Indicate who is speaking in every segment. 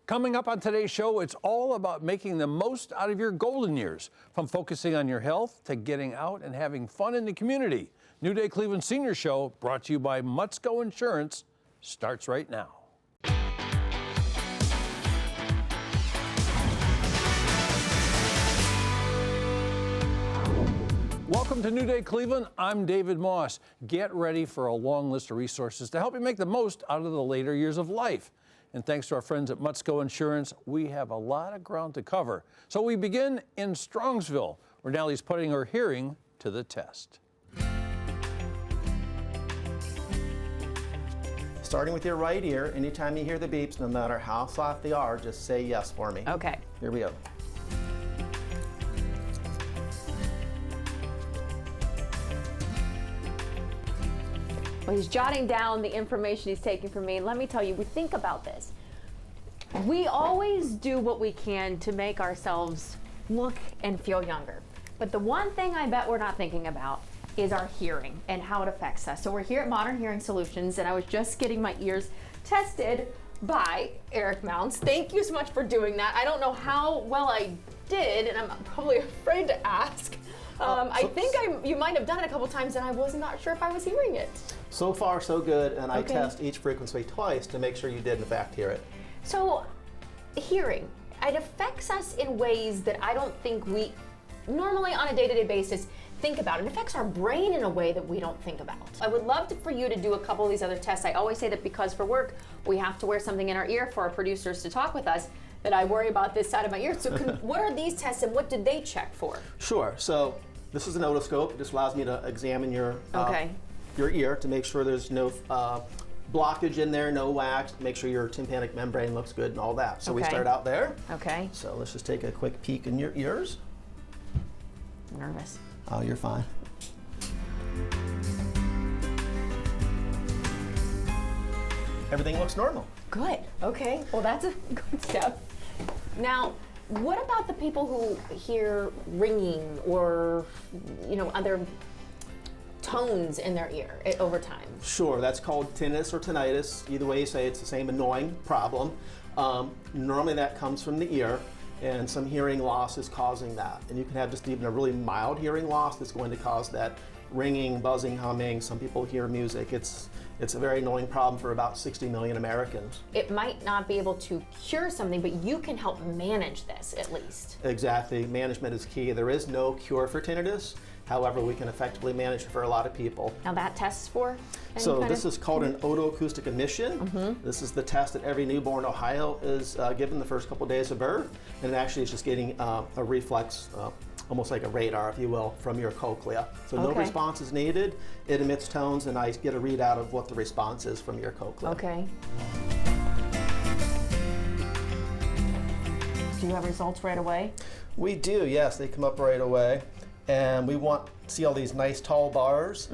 Speaker 1: Coming up on today's show, it's all about making the most out of your golden years, from focusing on your health to getting out and having fun in the community. New Day Cleveland Senior Show, brought to you by Mutzko Insurance, starts right now. Welcome to New Day Cleveland. I'm David Moss. Get ready for a long list of resources to help you make the most out of the later years of life. And thanks to our friends at Mutzko Insurance, we have a lot of ground to cover. So we begin in Strongsville, where Nellie's putting her hearing to the test.
Speaker 2: Starting with your right ear, anytime you hear the beeps, no matter how soft they are, just say yes for me.
Speaker 3: Okay.
Speaker 2: Here we go.
Speaker 3: Well, he's jotting down the information he's taking from me. Let me tell you, we think about this. We always do what we can to make ourselves look and feel younger. But the one thing I bet we're not thinking about is our hearing and how it affects us. So we're here at Modern Hearing Solutions, and I was just getting my ears tested by Eric Mounds. Thank you so much for doing that. I don't know how well I did, and I'm probably afraid to ask. I think you might have done it a couple times, and I was not sure if I was hearing it.
Speaker 2: So far, so good, and I
Speaker 3: Okay.
Speaker 2: test each frequency twice to make sure you did in fact hear it.
Speaker 3: So, hearing, it affects us in ways that I don't think we normally on a day-to-day basis think about. It affects our brain in a way that we don't think about. I would love for you to do a couple of these other tests. I always say that because for work, we have to wear something in our ear for our producers to talk with us, that I worry about this side of my ear. So what are these tests and what did they check for?
Speaker 2: Sure, so this is an otoscope. It just allows me to examine your ear to make sure there's no blockage in there, no wax, make sure your tympanic membrane looks good and all that. So we start out there.
Speaker 3: Okay.
Speaker 2: So let's just take a quick peek in your ears.
Speaker 3: I'm nervous.
Speaker 2: Oh, you're fine. Everything looks normal.
Speaker 3: Good. Okay. Well, that's a good step. Now, what about the people who hear ringing or, other tones in their ear over time?
Speaker 2: Sure, that's called tinnitus or tinnitus. Either way you say it's the same annoying problem. Normally that comes from the ear, and some hearing loss is causing that. And you can have just even a really mild hearing loss that's going to cause that ringing, buzzing, humming. Some people hear music. It's a very annoying problem for about 60 million Americans.
Speaker 3: It might not be able to cure something, but you can help manage this at least.
Speaker 2: Exactly, management is key. There is no cure for tinnitus. However, we can effectively manage it for a lot of people.
Speaker 3: Now that tests for?
Speaker 2: So this is called an otoacoustic emission. This is the test that every newborn in Ohio is given the first couple of days of birth. And it actually is just getting a reflex, almost like a radar, if you will, from your cochlea. So no response is needed. It emits tones, and I get a readout of what the response is from your cochlea.
Speaker 3: Okay. Do you have results right away?
Speaker 2: We do, yes. They come up right away. And we see all these nice tall bars.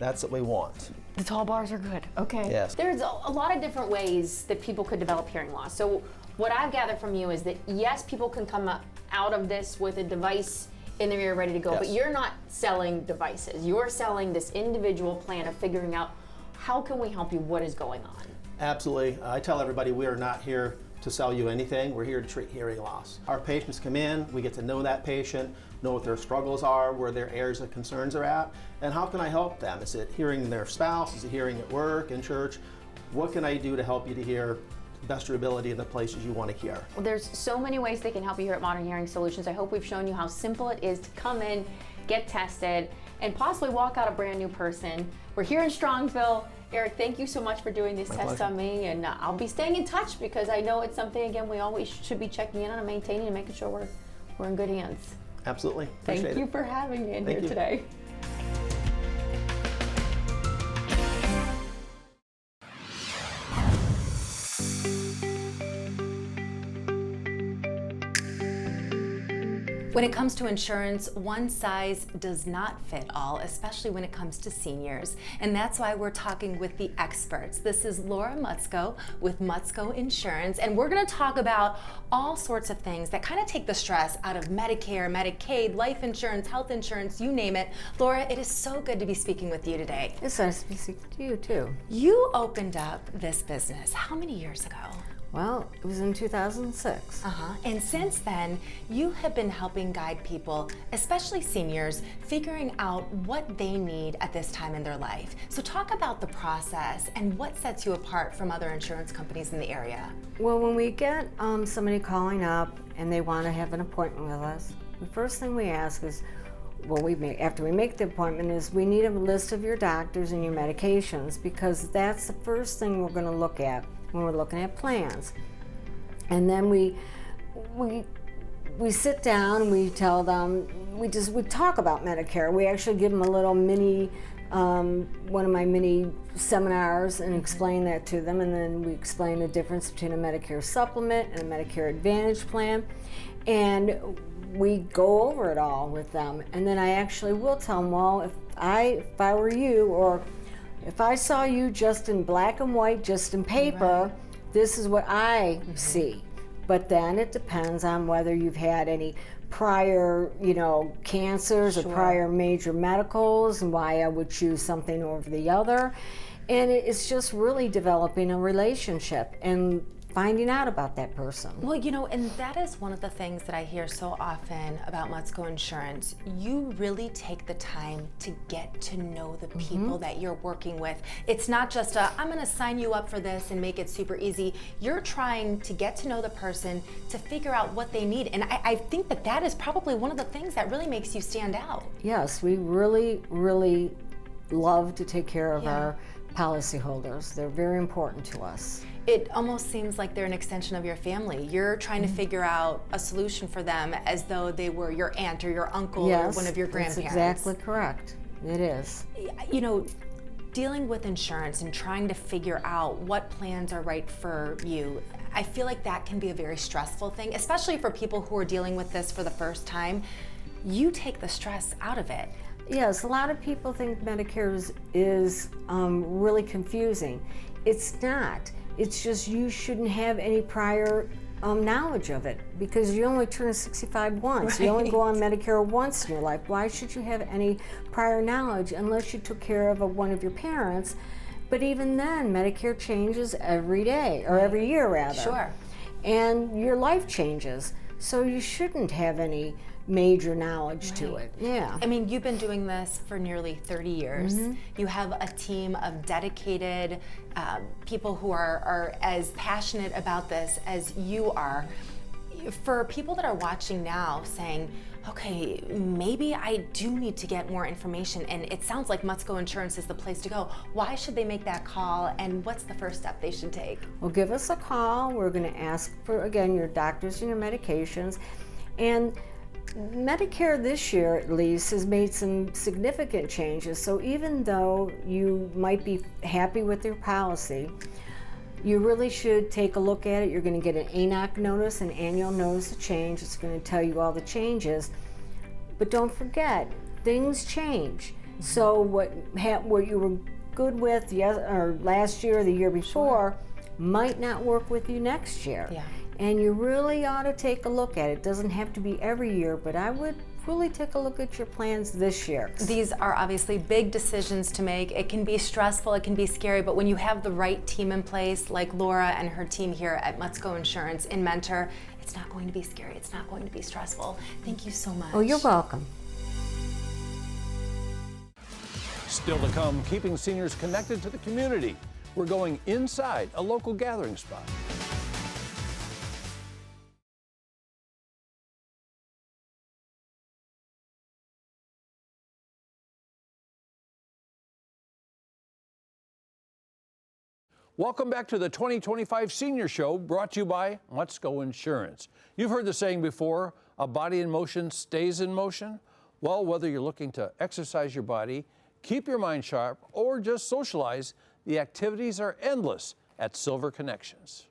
Speaker 2: That's what we want.
Speaker 3: The tall bars are good. Okay.
Speaker 2: Yes.
Speaker 3: There's a lot of different ways that people could develop hearing loss. So what I've gathered from you is that yes, people can come out of this with a device in their ear ready to go,
Speaker 2: Yes.
Speaker 3: but you're not selling devices. You're selling this individual plan of figuring out how can we help you, what is going on.
Speaker 2: Absolutely. I tell everybody we are not here to sell you anything. We're here to treat hearing loss. Our patients come in, we get to know that patient, know what their struggles are, where their areas of concerns are at, and how can I help them? Is it hearing their spouse? Is it hearing at work, in church? What can I do to help you to hear the best of your ability in the places you want to hear?
Speaker 3: Well, there's so many ways they can help you here at Modern Hearing Solutions. I hope we've shown you how simple it is to come in, get tested, and possibly walk out a brand new person. We're here in Strongsville. Eric, thank you so much for doing these tests on me, and I'll be staying in touch because I know it's something, again, we always should be checking in on and maintaining and making sure we're in good hands.
Speaker 2: Absolutely. Appreciate
Speaker 3: Thank you for having me in here today.
Speaker 4: When it comes to insurance, one size does not fit all, especially when it comes to seniors. And that's why we're talking with the experts. This is Laura Mutzko with Mutzko Insurance, and we're gonna talk about all sorts of things that kind of take the stress out of Medicare, Medicaid, life insurance, health insurance, you name it. Laura, it is so good to be speaking with you today.
Speaker 5: It's nice to speak to you too.
Speaker 4: You opened up this business how many years ago?
Speaker 5: Well, it was in 2006.
Speaker 4: And since then, you have been helping guide people, especially seniors, figuring out what they need at this time in their life. So talk about the process and what sets you apart from other insurance companies in the area.
Speaker 5: Well, when we get somebody calling up and they want to have an appointment with us, the first thing we ask is, after we make the appointment, is we need a list of your doctors and your medications, because that's the first thing we're going to look at when we're looking at plans. And then we sit down and we tell them, we talk about Medicare. We actually give them a little mini, one of my mini seminars, and explain that to them, and then we explain the difference between a Medicare supplement and a Medicare Advantage plan, and we go over it all with them. And then I actually will tell them, well, if I were you, or if I saw you just in black and white, just in paper, this is what I see. But then it depends on whether you've had any prior, cancers or prior major medicals, and why I would choose something over the other. And it's just really developing a relationship and finding out about that person.
Speaker 4: Well, and that is one of the things that I hear so often about Mutzko Insurance. You really take the time to get to know the people that you're working with. It's not just I'm going to sign you up for this and make it super easy. You're trying to get to know the person to figure out what they need. And I think that is probably one of the things that really makes you stand out.
Speaker 5: Yes, we really, really love to take care of our policyholders. They're very important to us.
Speaker 4: It almost seems like they're an extension of your family. You're trying to figure out a solution for them as though they were your aunt or your uncle or one of your grandparents.
Speaker 5: That's exactly correct. It is.
Speaker 4: Dealing with insurance and trying to figure out what plans are right for you, I feel like that can be a very stressful thing, especially for people who are dealing with this for the first time. You take the stress out of it.
Speaker 5: Yes, a lot of people think Medicare is really confusing. It's not. It's just you shouldn't have any prior knowledge of it, because you only turn 65 once. You only go on Medicare once in your life. Why should you have any prior knowledge unless you took care of one of your parents? But even then, Medicare changes every day, or every year rather.
Speaker 4: Sure.
Speaker 5: And your life changes, so you shouldn't have any major knowledge to it. Yeah.
Speaker 4: I mean, you've been doing this for nearly 30 years. You have a team of dedicated people who are as passionate about this as you are. For people that are watching now saying, okay, maybe I do need to get more information, and it sounds like Mutzko Insurance is the place to go. Why should they make that call, and what's the first step they should take?
Speaker 5: Well, give us a call. We're going to ask for, again, your doctors and your medications. And Medicare this year, at least, has made some significant changes. So even though you might be happy with your policy, you really should take a look at it. You're going to get an ANOC notice, an annual notice of change. It's going to tell you all the changes. But don't forget, things change. So what you were good with last year or the year before might not work with you next year.
Speaker 4: Yeah.
Speaker 5: And you really ought to take a look at it. It doesn't have to be every year, but I would really take a look at your plans this year.
Speaker 4: These are obviously big decisions to make. It can be stressful, it can be scary, but when you have the right team in place, like Laura and her team here at Mutzko Insurance in Mentor, it's not going to be scary, it's not going to be stressful. Thank you so much.
Speaker 5: Oh, you're welcome.
Speaker 1: Still to come, keeping seniors connected to the community. We're going inside a local gathering spot. Welcome back to the 2025 Senior Show, brought to you by Mutzko Insurance. You've heard the saying before, a body in motion stays in motion. Well, whether you're looking to exercise your body, keep your mind sharp, or just socialize, the activities are endless at Silver Connections.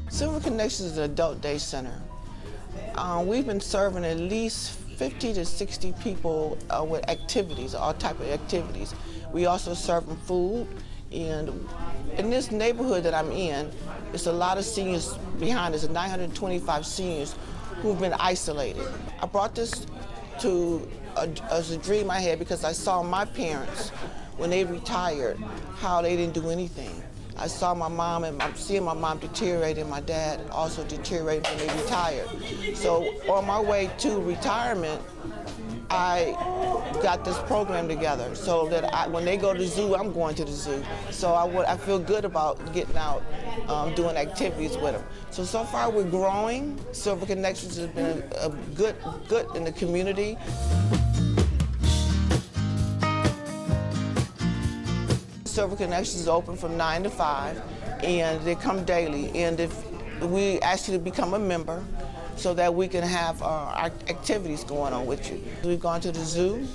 Speaker 6: Silver Connections is an adult day center. We've been serving at least 50 to 60 people with activities, all type of activities. We also serve them food, and in this neighborhood that I'm in, it's a lot of seniors behind us, 925 seniors who've been isolated. I brought this to a dream I had because I saw my parents when they retired, how they didn't do anything. I saw my mom and I'm seeing my mom deteriorate and my dad also deteriorate when they retired. So on my way to retirement, I got this program together so that when they go to the zoo, I'm going to the zoo. So I feel good about getting out, doing activities with them. So far we're growing. Silver Connections has been a good in the community. Silver Connections is open from 9 to 5, and they come daily. And if we ask you to become a member, so that we can have our activities going on with you. We've gone to the zoo.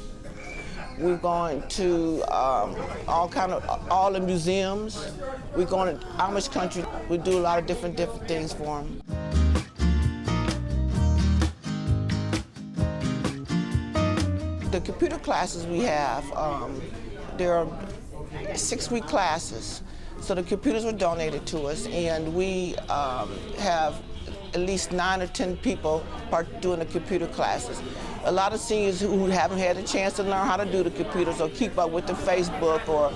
Speaker 6: We've gone to all the museums. We're going to Amish country. We do a lot of different things for them. The computer classes we have, there are 6-week classes. So the computers were donated to us, and we have at least 9 or 10 people doing the computer classes. A lot of seniors who haven't had a chance to learn how to do the computers or keep up with the Facebook or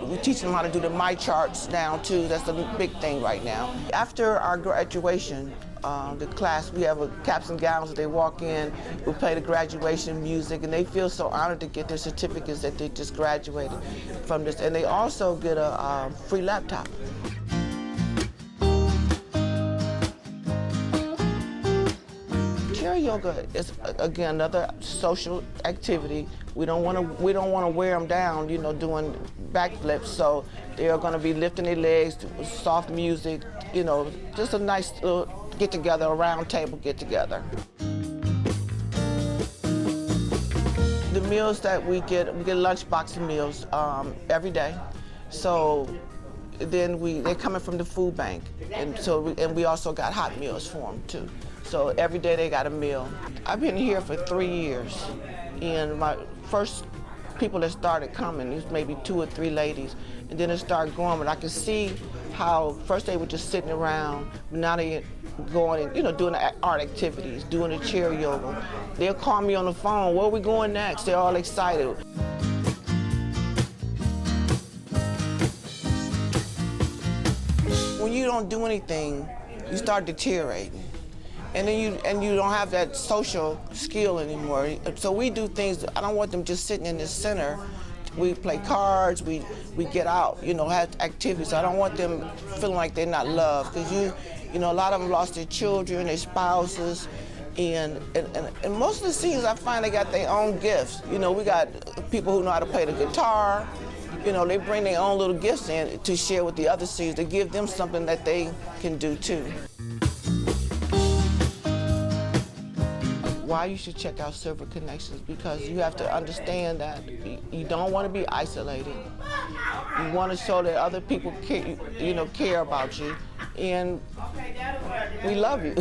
Speaker 6: we teach them how to do the My Charts now too. That's a big thing right now. After our graduation, the class, we have caps and gowns that they walk in, we play the graduation music, and they feel so honored to get their certificates that they just graduated from this. And they also get a free laptop. Chair yoga is again another social activity. We don't want to wear them down, you know, doing backflips. So they are going to be lifting their legs, soft music, you know, just a nice little get together, a round table get together. The meals that we get lunchbox meals every day. So then they're coming from the food bank, and we also got hot meals for them too. So every day they got a meal. I've been here for 3 years, and my first people that started coming, it was maybe 2 or 3 ladies, and then it started growing. And I could see how first they were just sitting around, but now they going and, you know, doing the art activities, doing the chair yoga. They'll call me on the phone, where are we going next? They're all excited. When you don't do anything, you start deteriorating. And then you don't have that social skill anymore. So we do things, I don't want them just sitting in the center. We play cards, we get out, you know, have activities. I don't want them feeling like they're not loved, because you know, a lot of them lost their children, their spouses, and most of the seniors, I find they got their own gifts. You know, we got people who know how to play the guitar. You know, they bring their own little gifts in to share with the other seniors, to give them something that they can do too. Why you should check out Silver Connections, because you have to understand that you don't want to be isolated. You want to show that other people care about you, and we love you.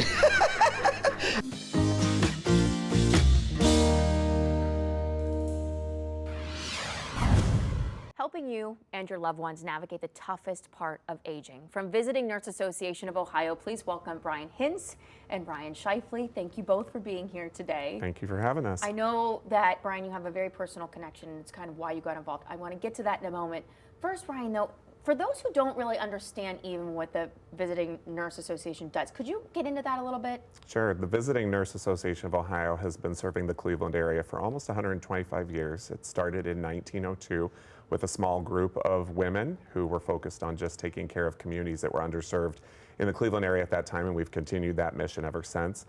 Speaker 3: Helping you and your loved ones navigate the toughest part of aging. From Visiting Nurse Association of Ohio, please welcome Brian Hintz and Brian Shifley. Thank you both for being here today.
Speaker 7: Thank you for having us.
Speaker 3: I know that, Brian, you have a very personal connection, and it's kind of why you got involved. I want to get to that in a moment. First, Brian, though, for those who don't really understand even what the Visiting Nurse Association does, could you get into that a little bit?
Speaker 7: Sure. The Visiting Nurse Association of Ohio has been serving the Cleveland area for almost 125 years. It started in 1902 with a small group of women who were focused on just taking care of communities that were underserved in the Cleveland area at that time, and we've continued that mission ever since.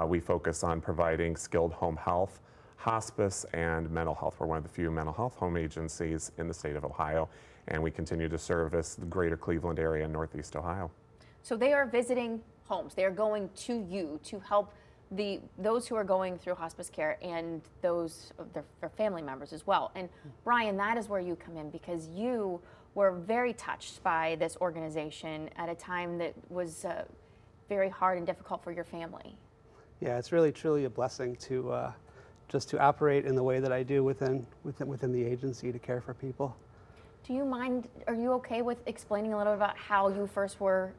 Speaker 7: We focus on providing skilled home health, hospice, and mental health. We're one of the few mental health home agencies in the state of Ohio, and we continue to service the greater Cleveland area and Northeast Ohio.
Speaker 3: So they are visiting homes. They are going to you to help those who are going through hospice care and those of their family members as well. And Brian, that is where you come in, because you were very touched by this organization at a time that was very hard and difficult for your family.
Speaker 8: Yeah, it's really truly a blessing to just to operate in the way that I do within the agency to care for people.
Speaker 3: Do you mind, are you okay with explaining a little bit about how you first were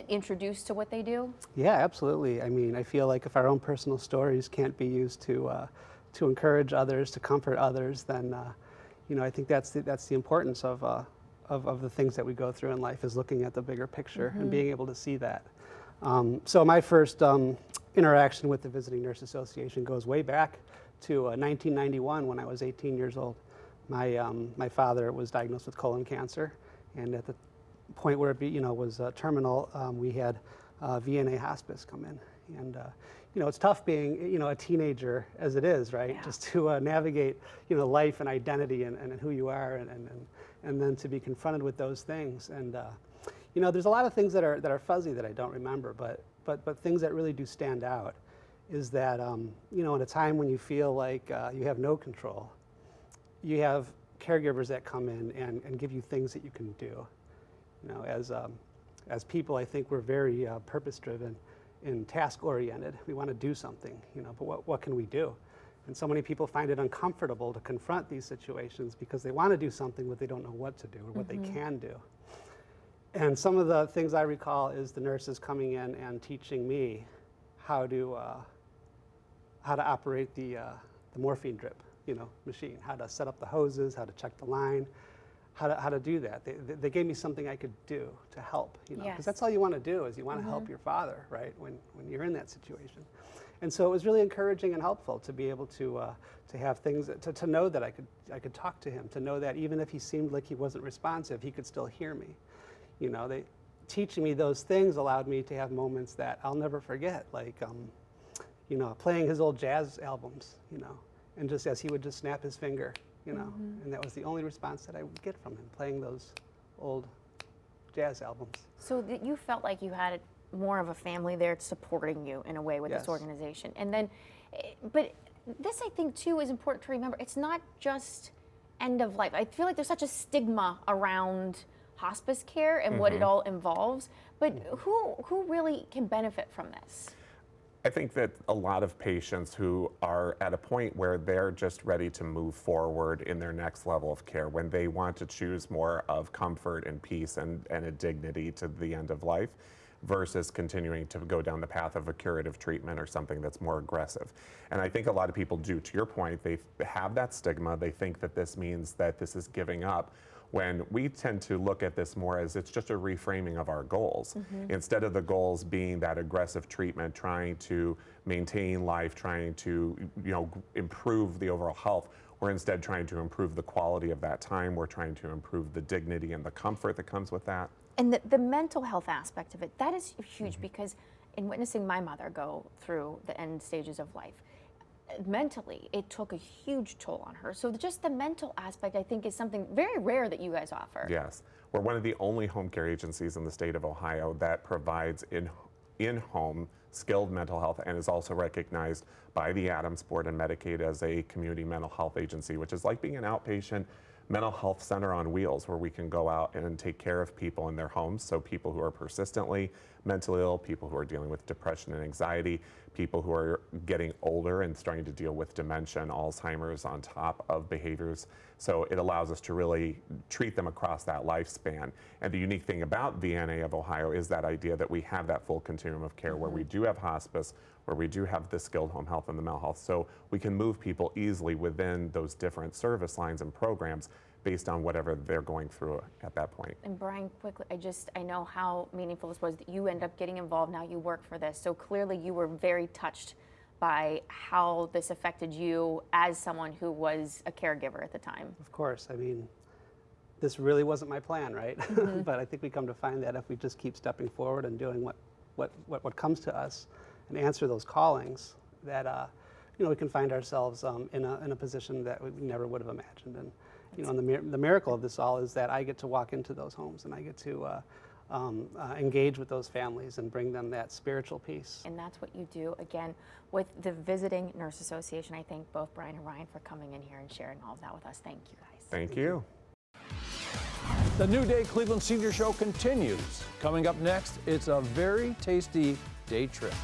Speaker 3: introduced to what they do?
Speaker 8: Yeah, absolutely. I mean, I feel like if our own personal stories can't be used to to encourage others, to comfort others, then I think that's the importance of the things that we go through in life, is looking at the bigger picture and being able to see that. So my first interaction with the Visiting Nurse Association goes way back to 1991 when I was 18 years old. My father was diagnosed with colon cancer, and at the point where it was terminal, we had VNA hospice come in. And it's tough being a teenager as it is, right?
Speaker 3: Yeah.
Speaker 8: Just to navigate life and identity and who you are, and then to be confronted with those things. And there's a lot of things that are fuzzy that I don't remember, but things that really do stand out is that in a time when you feel like you have no control, you have caregivers that come in and give you things that you can do. As people, I think we're very purpose-driven and task-oriented. We want to do something, but what can we do? And so many people find it uncomfortable to confront these situations because they want to do something, but they don't know what to do or what they can do. And some of the things I recall is the nurses coming in and teaching me how to operate the morphine drip, machine, how to set up the hoses, how to check the line, how to do that. They gave me something I could do to help, because
Speaker 3: Yes.
Speaker 8: that's all you want to do is you want to help your father, right, when you're in that situation. And so it was really encouraging and helpful to be able to have things, to know that I could talk to him, to know that even if he seemed like he wasn't responsive, he could still hear me. Teaching me those things allowed me to have moments that I'll never forget, like, playing his old jazz albums, and just as he would just snap his finger, and that was the only response that I would get from him, playing those old jazz albums.
Speaker 3: So that you felt like you had more of a family there supporting you in a way with this
Speaker 8: Yes.
Speaker 3: organization. And then, but this I think too is important to remember. It's not just end of life. I feel like there's such a stigma around hospice care and what it all involves, but who really can benefit from this?
Speaker 7: I think that a lot of patients who are at a point where they're just ready to move forward in their next level of care, when they want to choose more of comfort and peace and a dignity to the end of life versus continuing to go down the path of a curative treatment or something that's more aggressive. And I think a lot of people do, to your point, they have that stigma. They think that this means that this is giving up, when we tend to look at this more as it's just a reframing of our goals. Instead of the goals being that aggressive treatment, trying to maintain life, trying to improve the overall health, we're instead trying to improve the quality of that time. We're trying to improve the dignity and the comfort that comes with that.
Speaker 3: And the mental health aspect of it, that is huge, because in witnessing my mother go through the end stages of life, mentally, it took a huge toll on her. So just the mental aspect, I think, is something very rare that you guys offer.
Speaker 7: Yes. We're one of the only home care agencies in the state of Ohio that provides in-home skilled mental health and is also recognized by the Adams Board and Medicaid as a community mental health agency, which is like being an outpatient mental health center on wheels, where we can go out and take care of people in their homes. So people who are persistently mentally ill, people who are dealing with depression and anxiety, people who are getting older and starting to deal with dementia and Alzheimer's on top of behaviors. So it allows us to really treat them across that lifespan. And the unique thing about VNA of Ohio is that idea that we have that full continuum of care, where we do have hospice, where we do have the skilled home health and the mental health. So we can move people easily within those different service lines and programs based on whatever they're going through at that point.
Speaker 3: And Brian, quickly, I know how meaningful this was that you end up getting involved. Now you work for this. So clearly you were very touched by how this affected you as someone who was a caregiver at the time.
Speaker 8: Of course, I mean, this really wasn't my plan, right? But I think we come to find that if we just keep stepping forward and doing what comes to us and answer those callings, that we can find ourselves in a position that we never would have imagined. And and the miracle of this all is that I get to walk into those homes and I get to engage with those families and bring them that spiritual peace.
Speaker 3: And that's what you do, again, with the Visiting Nurse Association. I thank both Brian and Ryan for coming in here and sharing all of that with us. Thank you, guys.
Speaker 7: Thank you.
Speaker 1: The New Day Cleveland Senior Show continues. Coming up next, it's a very tasty day trip.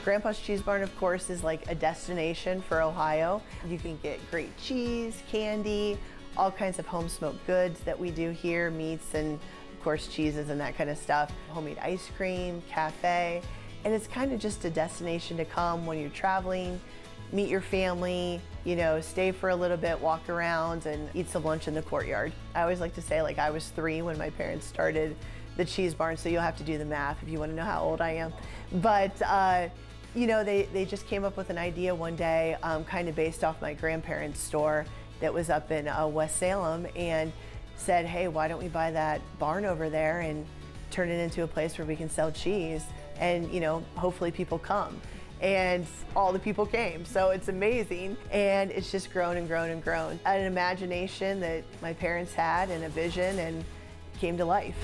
Speaker 9: Grandpa's Cheese Barn, of course, is like a destination for Ohio. You can get great cheese, candy, all kinds of home smoked goods that we do here, meats and of course cheeses and that kind of stuff. Homemade ice cream, cafe, and it's kind of just a destination to come when you're traveling, meet your family, you know, stay for a little bit, walk around and eat some lunch in the courtyard. I always like to say, like, I was 3 when my parents started the Cheese Barn, so you'll have to do the math if you want to know how old I am. But you know, they just came up with an idea one day, kind of based off my grandparents' store that was up in West Salem, and said, hey, why don't we buy that barn over there and turn it into a place where we can sell cheese, and you know, hopefully people come. And all the people came, so it's amazing, and it's just grown and grown and grown. An imagination that my parents had and a vision, and came to life.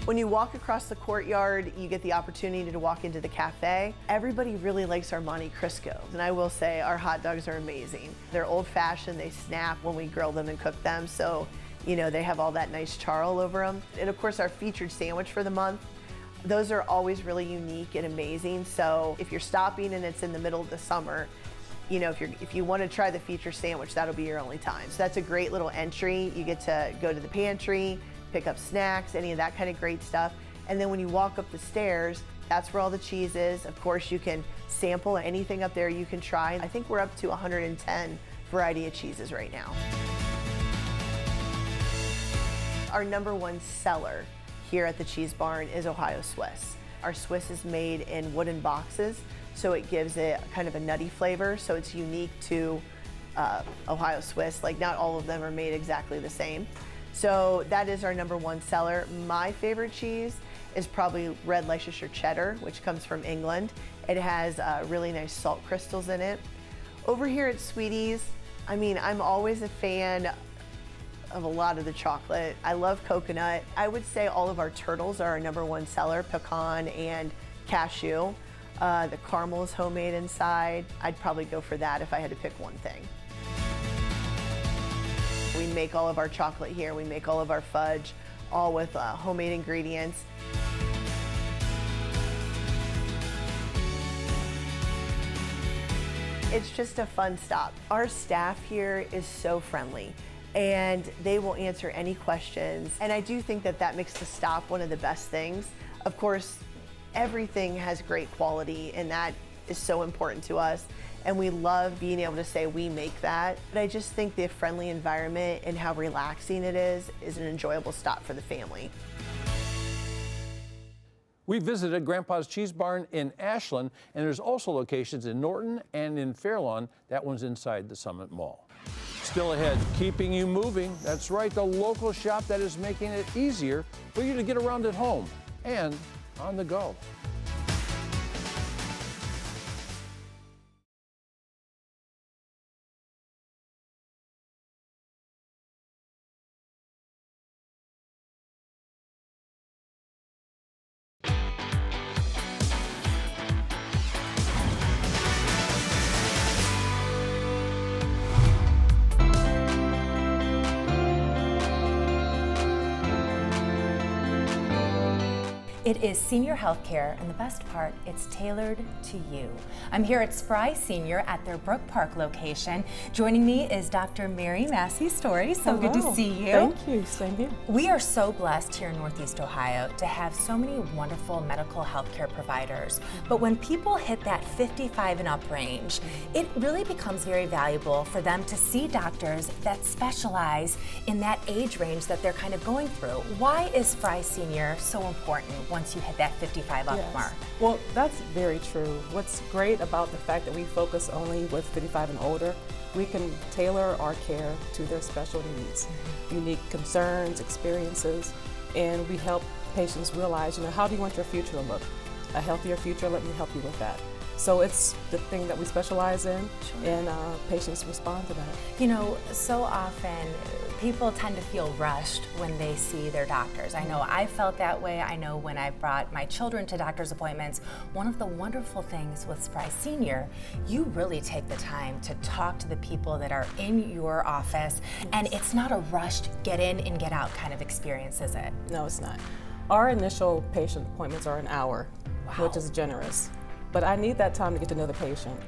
Speaker 9: When you walk across the courtyard, you get the opportunity to walk into the cafe. Everybody really likes our Monte Crisco, and I will say our hot dogs are amazing. They're old-fashioned, they snap when we grill them and cook them, so you know, they have all that nice char all over them. And of course, our featured sandwich for the month, those are always really unique and amazing. So if you're stopping and it's in the middle of the summer, you know, if you want to try the featured sandwich, that'll be your only time. So that's a great little entry. You get to go to the pantry, pick up snacks, any of that kind of great stuff. And then when you walk up the stairs, that's where all the cheese is. Of course, you can sample anything up there you can try. I think we're up to 110 variety of cheeses right now. Our #1 seller here at the Cheese Barn is Ohio Swiss. Our Swiss is made in wooden boxes, so it gives it kind of a nutty flavor, so it's unique to Ohio Swiss. Like, not all of them are made exactly the same. So that is our #1 seller. My favorite cheese is probably red Leicestershire cheddar, which comes from England. It has really nice salt crystals in it. Over here at Sweeties, I mean, I'm always a fan of a lot of the chocolate. I love coconut. I would say all of our turtles are our #1 seller, pecan and cashew. The caramel is homemade inside. I'd probably go for that if I had to pick one thing. We make all of our chocolate here. We make all of our fudge, all with homemade ingredients. It's just a fun stop. Our staff here is so friendly, and they will answer any questions. And I do think that that makes the stop one of the best things. Of course, everything has great quality, and that is so important to us. And we love being able to say we make that. But I just think the friendly environment and how relaxing it is an enjoyable stop for the family.
Speaker 1: We visited Grandpa's Cheese Barn in Ashland, and there's also locations in Norton and in Fairlawn. That one's inside the Summit Mall. Still ahead, keeping you moving. That's right, the local shop that is making it easier for you to get around at home and on the go.
Speaker 4: It is senior health care, and the best part, it's tailored to you. I'm here at Spry Senior at their Brook Park location. Joining me is Dr. Mary Massey-Story. So good to see you.
Speaker 10: Thank you, same here.
Speaker 4: We are so blessed here in Northeast Ohio to have so many wonderful medical health care providers. But when people hit that 55 and up range, it really becomes very valuable for them to see doctors that specialize in that age range that they're kind of going through. Why is Spry Senior so important once you hit that 55 up mark?
Speaker 10: Well, that's very true. What's great about the fact that we focus only with 55 and older, we can tailor our care to their special needs, unique concerns, experiences, and we help patients realize, how do you want your future to look? A healthier future, let me help you with that. So it's the thing that we specialize in, and patients respond to that.
Speaker 4: So often people tend to feel rushed when they see their doctors. I know I felt that way. I know when I brought my children to doctor's appointments, one of the wonderful things with Spry Senior, you really take the time to talk to the people that are in your office, and it's not a rushed get in and get out kind of experience, is it?
Speaker 10: No, it's not. Our initial patient appointments are an hour. which is generous. But I need that time to get to know the patient.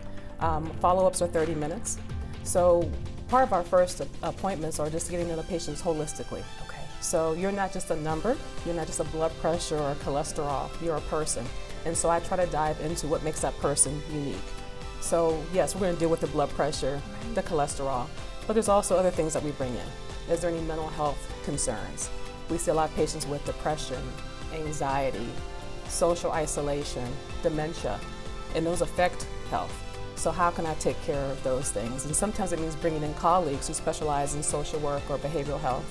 Speaker 10: Follow-ups are 30 minutes. So part of our first appointments are just getting to know the patients holistically.
Speaker 4: Okay.
Speaker 10: So you're not just a number, you're not just a blood pressure or cholesterol, you're a person. And so I try to dive into what makes that person unique. So yes, we're going to deal with the blood pressure, the cholesterol, but there's also other things that we bring in. Is there any mental health concerns? We see a lot of patients with depression, anxiety, social isolation, dementia, and those affect health. So how can I take care of those things? And sometimes it means bringing in colleagues who specialize in social work or behavioral health.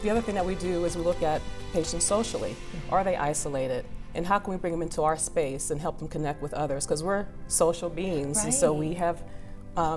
Speaker 10: The other thing that we do is we look at patients socially. Are they isolated? And how can we bring them into our space and help them connect with others? Because we're social beings, and so we have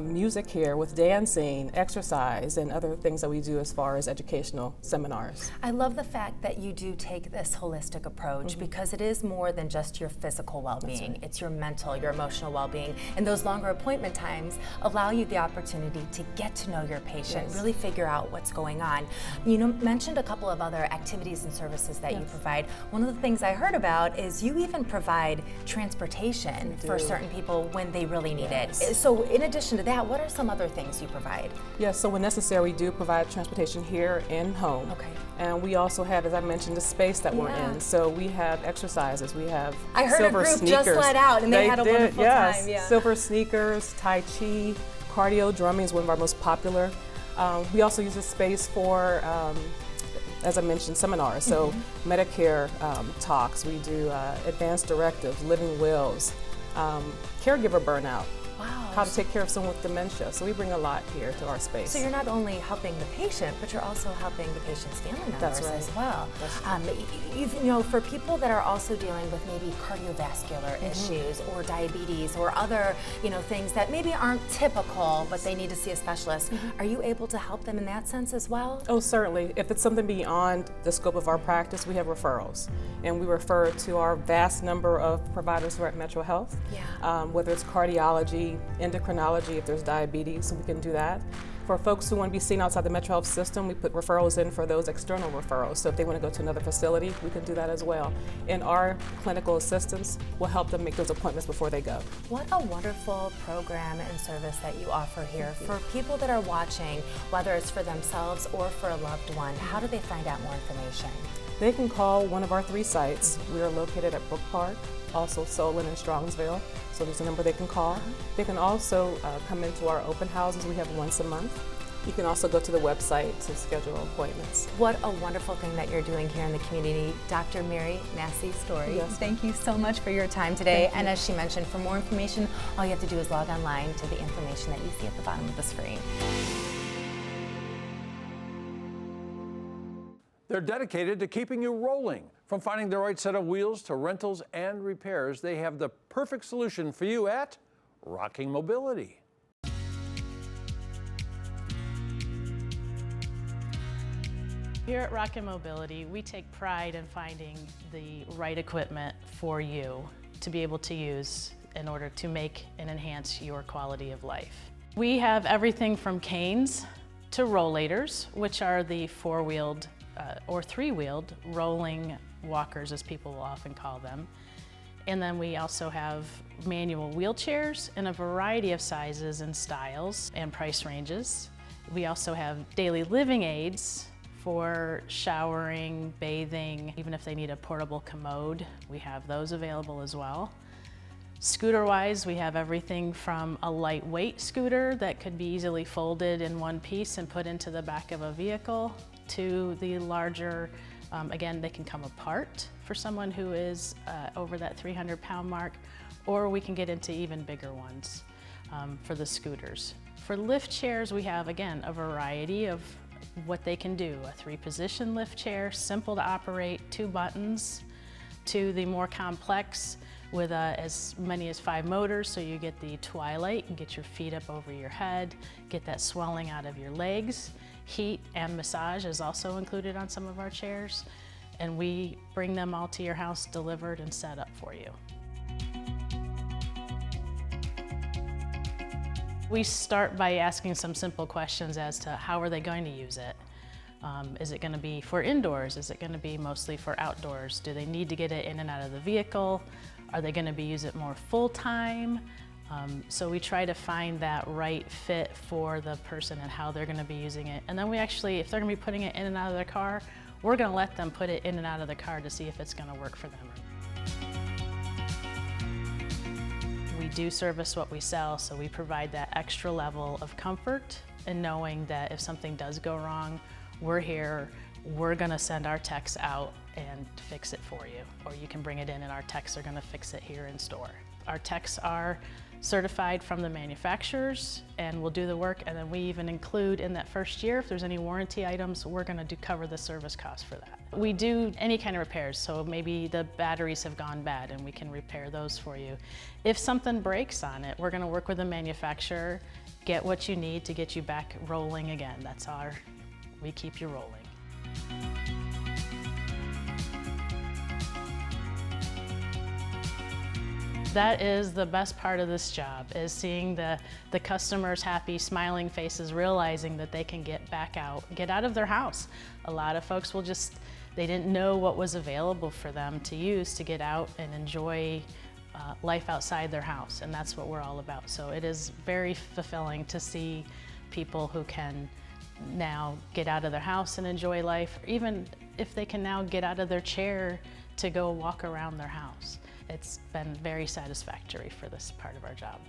Speaker 10: music here with dancing, exercise, and other things that we do as far as educational seminars.
Speaker 4: I love the fact that you do take this holistic approach because it is more than just your physical well-being.
Speaker 10: Right.
Speaker 4: It's your mental, your emotional well-being, and those longer appointment times allow you the opportunity to get to know your patient, really figure out what's going on. You mentioned a couple of other activities and services that you provide. One of the things I heard about is you even provide transportation for certain people when they really need it. So in addition to that, what are some other things you provide?
Speaker 10: Yes, so when necessary, we do provide transportation here and home.
Speaker 4: Okay.
Speaker 10: And we also have, as I mentioned, the space that we're in. So we have exercises, we have
Speaker 4: I heard
Speaker 10: silver
Speaker 4: a group
Speaker 10: sneakers.
Speaker 4: just let out and they had a wonderful time. Yeah.
Speaker 10: Silver sneakers, Tai Chi, cardio drumming is one of our most popular. We also use this space for, as I mentioned, seminars. So Medicare talks, we do advanced directives, living wills, caregiver burnout.
Speaker 4: Wow.
Speaker 10: How to take care of someone with dementia. So we bring a lot here to our space.
Speaker 4: So you're not only helping the patient, but you're also helping the patient's family members
Speaker 10: That's right.
Speaker 4: as well. For people that are also dealing with maybe cardiovascular issues or diabetes or other things that maybe aren't typical, but they need to see a specialist, are you able to help them in that sense as well?
Speaker 10: Oh, certainly. If it's something beyond the scope of our practice, we have referrals. And we refer to our vast number of providers who are at Metro Health, whether it's cardiology, endocrinology, if there's diabetes, so we can do that. For folks who want to be seen outside the Metro Health system, we put referrals in for those external referrals. So if they want to go to another facility, we can do that as well. And our clinical assistants will help them make those appointments before they go.
Speaker 4: What a wonderful program and service that you offer here. For people that are watching, whether it's for themselves or for a loved one, how do they find out more information?
Speaker 10: They can call one of our 3 sites. We are located at Brook Park, also Solon and Strongsville. So there's a number they can call. They can also come into our open houses. We have once a month. You can also go to the website to schedule appointments.
Speaker 4: What a wonderful thing that you're doing here in the community. Dr. Mary Massey-Story, thank you so much for your time today. And as she mentioned, for more information, all you have to do is log online to the information that you see at the bottom of the screen.
Speaker 1: They're dedicated to keeping you rolling. From finding the right set of wheels to rentals and repairs, they have the perfect solution for you at Rocking Mobility.
Speaker 11: Here at Rockin' Mobility, we take pride in finding the right equipment for you to be able to use in order to make and enhance your quality of life. We have everything from canes to rollators, which are the 4-wheeled or 3-wheeled rolling walkers, as people will often call them. And then we also have manual wheelchairs in a variety of sizes and styles and price ranges. We also have daily living aids for showering, bathing, even if they need a portable commode, we have those available as well. Scooter-wise, we have everything from a lightweight scooter that could be easily folded in one piece and put into the back of a vehicle to the larger, again, they can come apart for someone who is over that 300-pound mark, or we can get into even bigger ones for the scooters. For lift chairs, we have, again, a variety of what they can do. A 3-position lift chair, simple to operate, 2 buttons, to the more complex with as many as 5 motors, so you get the twilight and get your feet up over your head, get that swelling out of your legs. Heat and massage is also included on some of our chairs, and we bring them all to your house delivered and set up for you. We start by asking some simple questions as to how are they going to use it. Is it going to be for indoors? Is it going to be mostly for outdoors? Do they need to get it in and out of the vehicle? Are they going to be use it more full-time? So we try to find that right fit for the person and how they're going to be using it. And then we actually, if they're going to be putting it in and out of their car, we're going to let them put it in and out of the car to see if it's going to work for them. We do service what we sell, so we provide that extra level of comfort in knowing that if something does go wrong, we're here, we're going to send our techs out and fix it for you. Or you can bring it in and our techs are going to fix it here in store. Our techs are certified from the manufacturers and will do the work, and then we even include in that first year, if there's any warranty items, we're going to cover the service cost for that. We do any kind of repairs, so maybe the batteries have gone bad and we can repair those for you. If something breaks on it, we're going to work with the manufacturer, get what you need to get you back rolling again. That's we keep you rolling. That is the best part of this job, is seeing the customers' happy, smiling faces, realizing that they can get back out, get out of their house. A lot of folks will they didn't know what was available for them to use to get out and enjoy life outside their house, and that's what we're all about. So it is very fulfilling to see people who can now get out of their house and enjoy life, even if they can now get out of their chair to go walk around their house. It's been very satisfactory for this part of our job.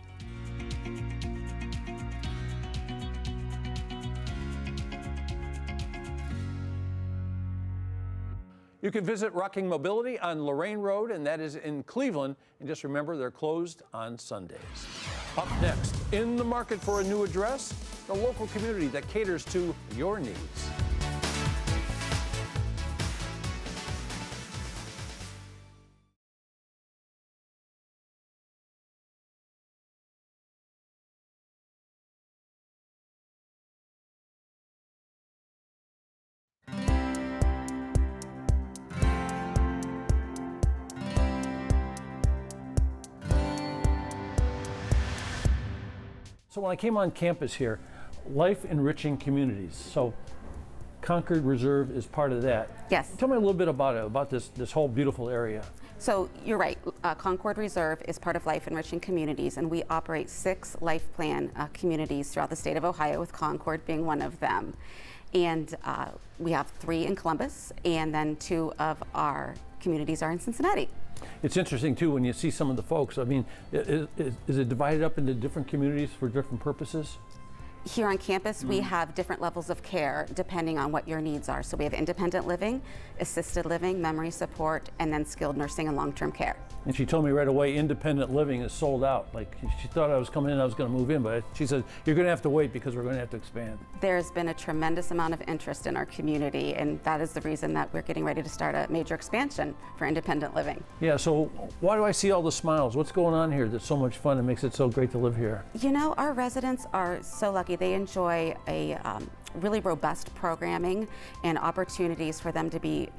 Speaker 1: You can visit Rocking Mobility on Lorraine Road, and that is in Cleveland. And just remember, they're closed on Sundays. Up next, in the market for a new address, the local community that caters to your needs. So when I came on campus here, life enriching communities. So Concord Reserve is part of that.
Speaker 12: Yes.
Speaker 1: Tell me a little bit about it, about this whole beautiful area.
Speaker 12: So you're right, Concord Reserve is part of Life Enriching Communities, and we operate 6 life plan communities throughout the state of Ohio, with Concord being one of them. And we have 3 in Columbus, and then 2 of our communities are in Cincinnati.
Speaker 1: It's interesting too when you see some of the folks. I mean, is it divided up into different communities for different purposes?
Speaker 12: Here on campus, we have different levels of care depending on what your needs are. So we have independent living, assisted living, memory support, and then skilled nursing and long-term care.
Speaker 1: And she told me right away, independent living is sold out. Like, she thought I was coming in, I was going to move in, but she said, you're going to have to wait because we're going to have to expand.
Speaker 12: There's been a tremendous amount of interest in our community, and that is the reason that we're getting ready to start a major expansion for independent living.
Speaker 1: Yeah, so why do I see all the smiles? What's going on here that's so much fun and makes it so great to live here?
Speaker 12: You know, our residents are so lucky. They enjoy a really robust programming and opportunities for them to be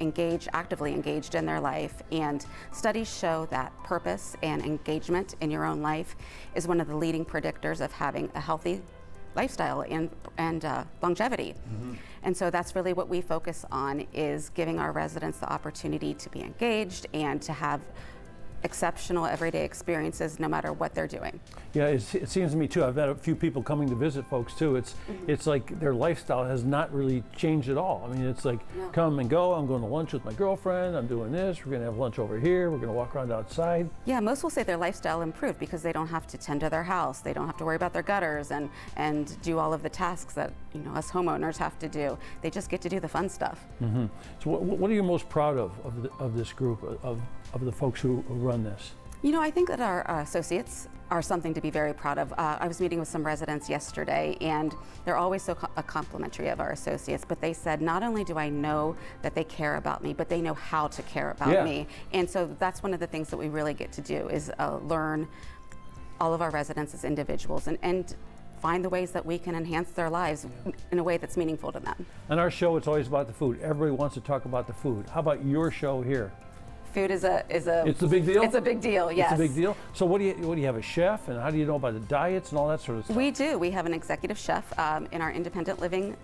Speaker 12: actively engaged in their life. And studies show that purpose and engagement in your own life is one of the leading predictors of having a healthy lifestyle and longevity. Mm-hmm. And so that's really what we focus on, is giving our residents the opportunity to be engaged and to have exceptional everyday experiences no matter what they're doing. Yeah, it seems to me too, I've had a few people coming to visit folks too, it's like their lifestyle has not really changed at all. I mean, it's like come and go, I'm going to lunch with my girlfriend, I'm doing this, we're going to have lunch over here, we're going to walk around outside. Yeah, most will say their lifestyle improved because they don't have to tend to their house, they don't have to worry about their gutters and do all of the tasks that, you know, us homeowners have to do. They just get to do the fun stuff. Mm-hmm. So what are you most proud of this group, of the folks who run this? You know, I think that our associates are something to be very proud of. I was meeting with some residents yesterday, and they're always so complimentary of our associates, but they said, not only do I know that they care about me, but they know how to care about me. And so that's one of the things that we really get to do, is learn all of our residents as individuals and find the ways that we can enhance their lives in a way that's meaningful to them. On our show, it's always about the food. Everybody wants to talk about the food. How about your show here? Food is a it's a big deal. It's a big deal, yes. It's a big deal. So what do you have, a chef, and how do you know about the diets and all that sort of stuff? We do. We have an executive chef in our independent living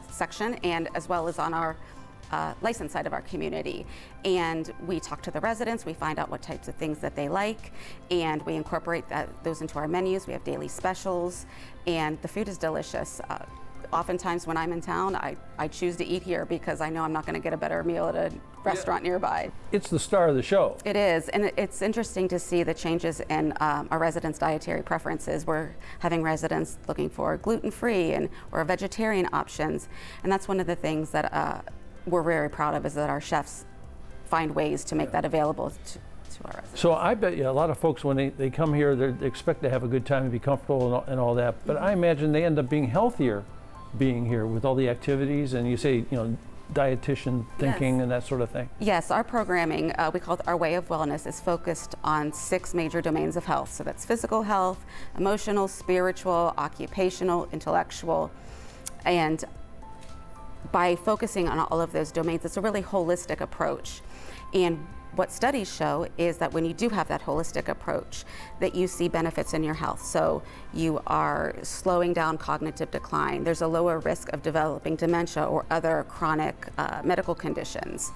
Speaker 12: section, and as well as on our licensed side of our community. And we talk to the residents, we find out what types of things that they like, and we incorporate those into our menus. We have daily specials, and the food is delicious. Oftentimes when I'm in town, I choose to eat here because I know I'm not going to get a better meal at a restaurant nearby.
Speaker 1: It's the star of the show.
Speaker 12: It is, and it's interesting to see the changes in our residents' dietary preferences. We're having residents looking for gluten-free or vegetarian options, and that's one of the things that we're very proud of, is that our chefs find ways to make that available to our residents.
Speaker 1: So I bet you a lot of folks, when they come here, they expect to have a good time and be comfortable and all that, but I imagine they end up being healthier being here with all the activities, and you say, dietitian thinking and that sort of thing.
Speaker 12: Yes, our programming, we call it our Way of Wellness, is focused on 6 major domains of health. So that's physical health, emotional, spiritual, occupational, intellectual. And by focusing on all of those domains, it's a really holistic approach. And what studies show is that when you do have that holistic approach, that you see benefits in your health. So you are slowing down cognitive decline. There's a lower risk of developing dementia or other chronic medical conditions.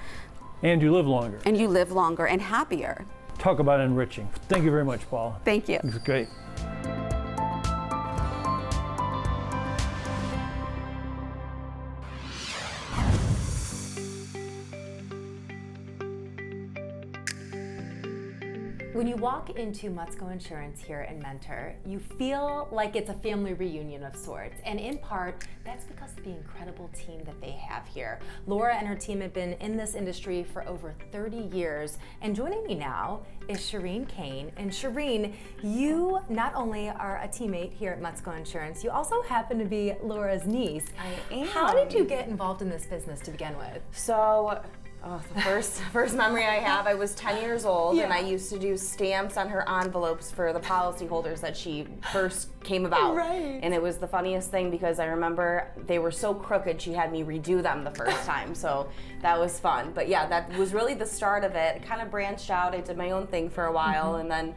Speaker 1: And you live longer.
Speaker 12: And you live longer and happier.
Speaker 1: Talk about enriching. Thank you very much, Paula.
Speaker 12: Thank you.
Speaker 1: It was great.
Speaker 4: When you walk into Mutzko Insurance here in Mentor, you feel like it's a family reunion of sorts. And in part, that's because of the incredible team that they have here. Laura and her team have been in this industry for over 30 years. And joining me now is Shireen Kane. And Shireen, you not only are a teammate here at Mutzko Insurance, you also happen to be Laura's niece.
Speaker 13: I am.
Speaker 4: How did you get involved in this business to begin with?
Speaker 13: So, the first memory I have, I was 10 years old, and I used to do stamps on her envelopes for the policyholders that she first came about.
Speaker 4: Right.
Speaker 13: And it was the funniest thing because I remember they were so crooked, she had me redo them the first time, so that was fun. But yeah, that was really the start of it. It kind of branched out. I did my own thing for a while, and then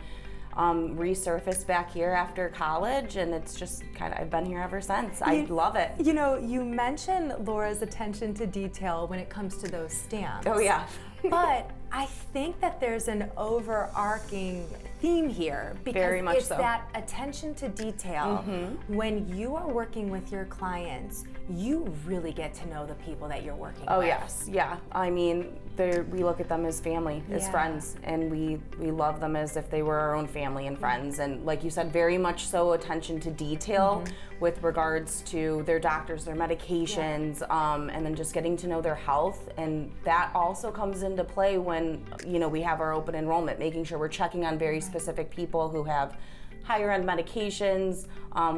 Speaker 13: resurfaced back here after college, and it's just kind of, I've been here ever since. I love it.
Speaker 4: You know, you mentioned Laura's attention to detail when it comes to those stamps.
Speaker 13: Oh yeah.
Speaker 4: But I think that there's an overarching theme here because
Speaker 13: Very much
Speaker 4: it's
Speaker 13: so.
Speaker 4: that attention to detail. When you are working with your clients, you really get to know the people that you're working with.
Speaker 13: Oh yes, yeah. I mean, we look at them as family, as
Speaker 4: Yeah.
Speaker 13: friends, and we love them as if they were our own family and friends. And like you said, very much so attention to detail with regards to their doctors, their medications, and then just getting to know their health. And that also comes into play when we have our open enrollment, making sure we're checking on very specific people who have higher end medications.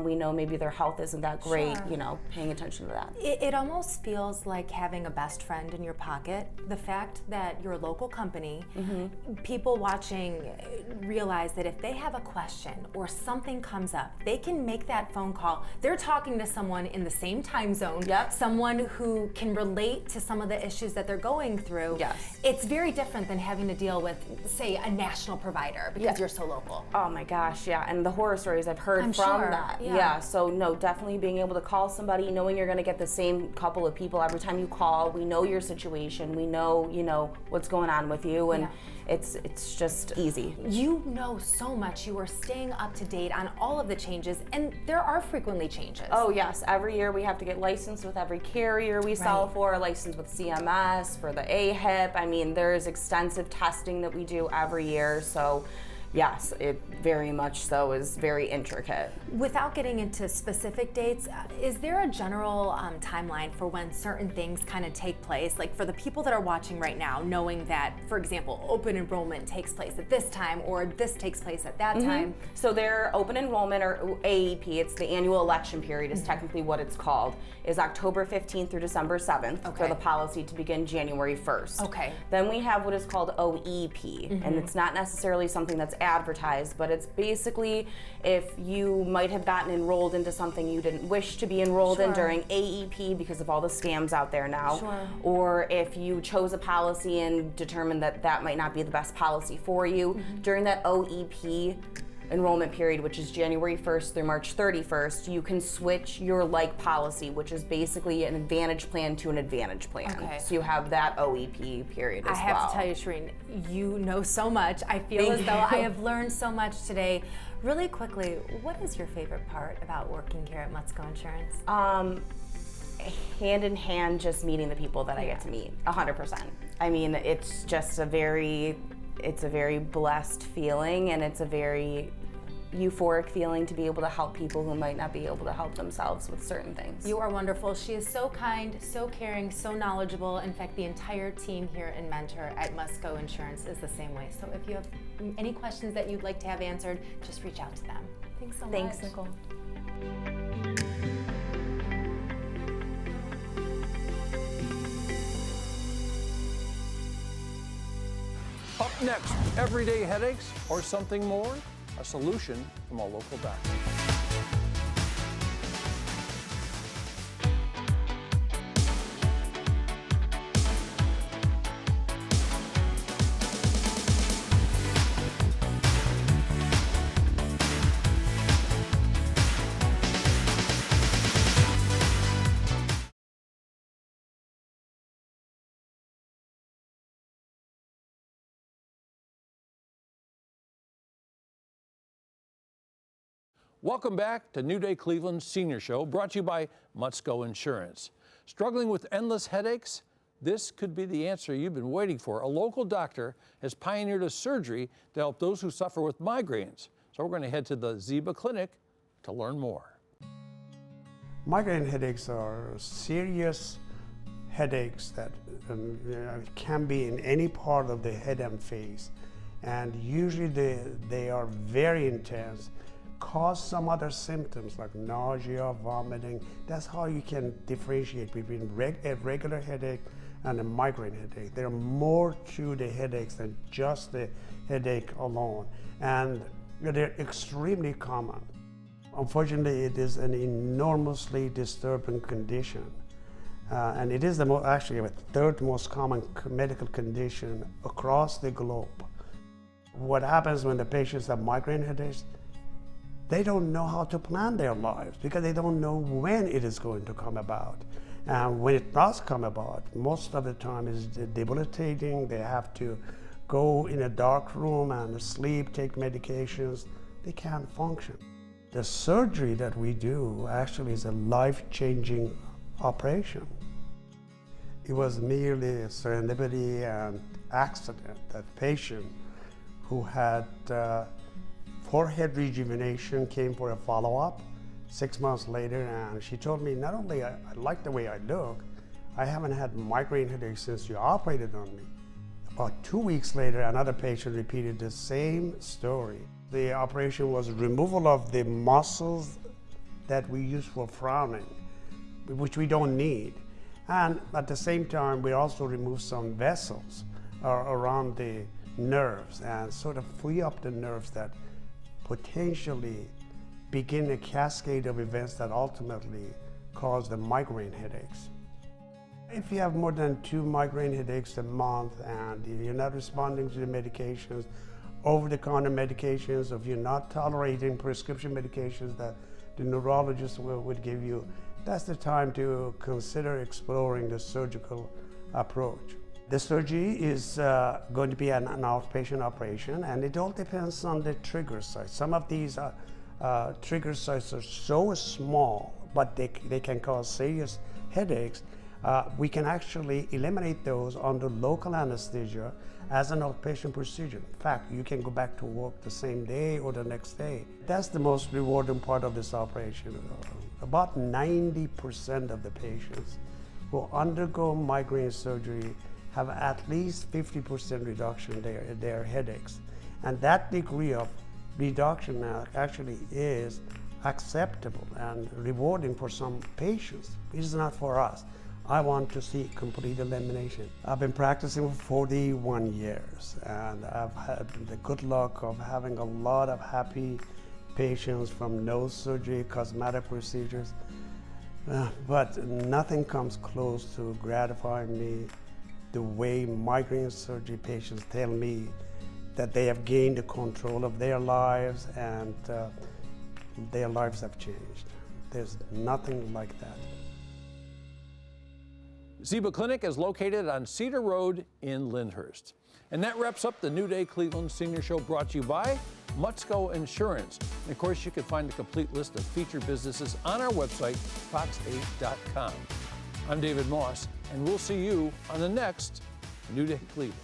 Speaker 13: We know maybe their health isn't that great, paying attention to that.
Speaker 4: It almost feels like having a best friend in your pocket. The fact that you're a local company, people watching realize that if they have a question or something comes up, they can make that phone call. They're talking to someone in the same time zone, someone who can relate to some of the issues that they're going through.
Speaker 13: Yes.
Speaker 4: It's very different than having to deal with, say, a national provider because you're so local.
Speaker 13: Oh my gosh, yeah, and the horror stories I've heard
Speaker 4: I'm
Speaker 13: from
Speaker 4: sure,
Speaker 13: that.
Speaker 4: yeah.
Speaker 13: So no, definitely being able to call somebody, knowing you're gonna get the same couple of people every time you call. We know your situation, we know, what's going on with you, and it's just easy.
Speaker 4: You know so much. You are staying up to date on all of the changes, and there are frequently changes.
Speaker 13: Oh yes, every year we have to get licensed with every carrier we sell
Speaker 4: Right.
Speaker 13: for, licensed with CMS, for the AHIP. I mean, there's extensive testing that we do every year, so yes, it very much so is very intricate.
Speaker 4: Without getting into specific dates, is there a general timeline for when certain things kind of take place? Like for the people that are watching right now, knowing that, for example, open enrollment takes place at this time or this takes place at that time.
Speaker 13: So their open enrollment, or AEP, it's the annual election period is technically what it's called, is October 15th through December 7th for the policy to begin January 1st.
Speaker 4: Okay.
Speaker 13: Then we have what is called OEP, and it's not necessarily something that's advertised, but it's basically if you might have gotten enrolled into something you didn't wish to be enrolled in during AEP because of all the scams out there now, or if you chose a policy and determined that that might not be the best policy for you, during that OEP enrollment period, which is January 1st through March 31st, you can switch your like policy, which is basically an Advantage plan to an Advantage plan.
Speaker 4: Okay.
Speaker 13: So you have that OEP period as well.
Speaker 4: I have to tell you, Shereen, you know so much. I feel as though I have learned so much today. Really quickly, what is your favorite part about working here at Mutzko Insurance?
Speaker 13: Hand in hand, just meeting the people that I get to meet, 100%. I mean, it's just a very blessed feeling, and it's a very euphoric feeling to be able to help people who might not be able to help themselves with certain things.
Speaker 4: You are wonderful. She is so kind, so caring, so knowledgeable. In fact, the entire team here in Mentor at Mutzko Insurance is the same way. So if you have any questions that you'd like to have answered, just reach out to them. Thanks so much.
Speaker 3: Thanks, Nicole.
Speaker 1: Up next, everyday headaches or something more? A solution from a local doctor. Welcome back to New Day Cleveland's Senior Show, brought to you by Mutzko Insurance. Struggling with endless headaches? This could be the answer you've been waiting for. A local doctor has pioneered a surgery to help those who suffer with migraines. So we're going to head to the Ziba Clinic to learn more.
Speaker 14: Migraine headaches are serious headaches that can be in any part of the head and face. And usually they are very intense, cause some other symptoms like nausea, vomiting. That's how you can differentiate between a regular headache and a migraine headache. There are more to the headaches than just the headache alone, and they're extremely common. Unfortunately, it is an enormously disturbing condition, and it is actually the third most common medical condition across the globe. What happens when the patients have migraine headaches? They don't know how to plan their lives because they don't know when it is going to come about. And when it does come about, most of the time is debilitating. They have to go in a dark room and sleep, take medications. They can't function. The surgery that we do actually is a life-changing operation. It was merely a serendipity and accident. That patient who had forehead rejuvenation came for a follow-up 6 months later, and she told me, not only I like the way I look, I haven't had migraine headaches since you operated on me. About 2 weeks later, another patient repeated the same story. The operation was removal of the muscles that we use for frowning, which we don't need. And at the same time, we also removed some vessels around the nerves and sort of free up the nerves that potentially begin a cascade of events that ultimately cause the migraine headaches. If you have more than 2 migraine headaches a month and you're not responding to the medications, over-the-counter medications, if you're not tolerating prescription medications that the neurologist would give you, that's the time to consider exploring the surgical approach. The surgery is going to be an outpatient operation, and it all depends on the trigger sites. Some of these trigger sites are so small, but they can cause serious headaches. We can actually eliminate those under local anesthesia as an outpatient procedure. In fact, you can go back to work the same day or the next day. That's the most rewarding part of this operation. About 90% of the patients who undergo migraine surgery have at least 50% reduction in their headaches. And that degree of reduction actually is acceptable and rewarding for some patients. It is not for us. I want to see complete elimination. I've been practicing for 41 years, and I've had the good luck of having a lot of happy patients from nose surgery, cosmetic procedures, but nothing comes close to gratifying me the way migraine surgery patients tell me that they have gained control of their lives and their lives have changed. There's nothing like that.
Speaker 1: Ziba Clinic is located on Cedar Road in Lyndhurst. And that wraps up the New Day Cleveland Senior Show, brought to you by Mutzko Insurance. And of course, you can find a complete list of featured businesses on our website, fox8.com. I'm David Moss, and we'll see you on the next New Day Cleveland.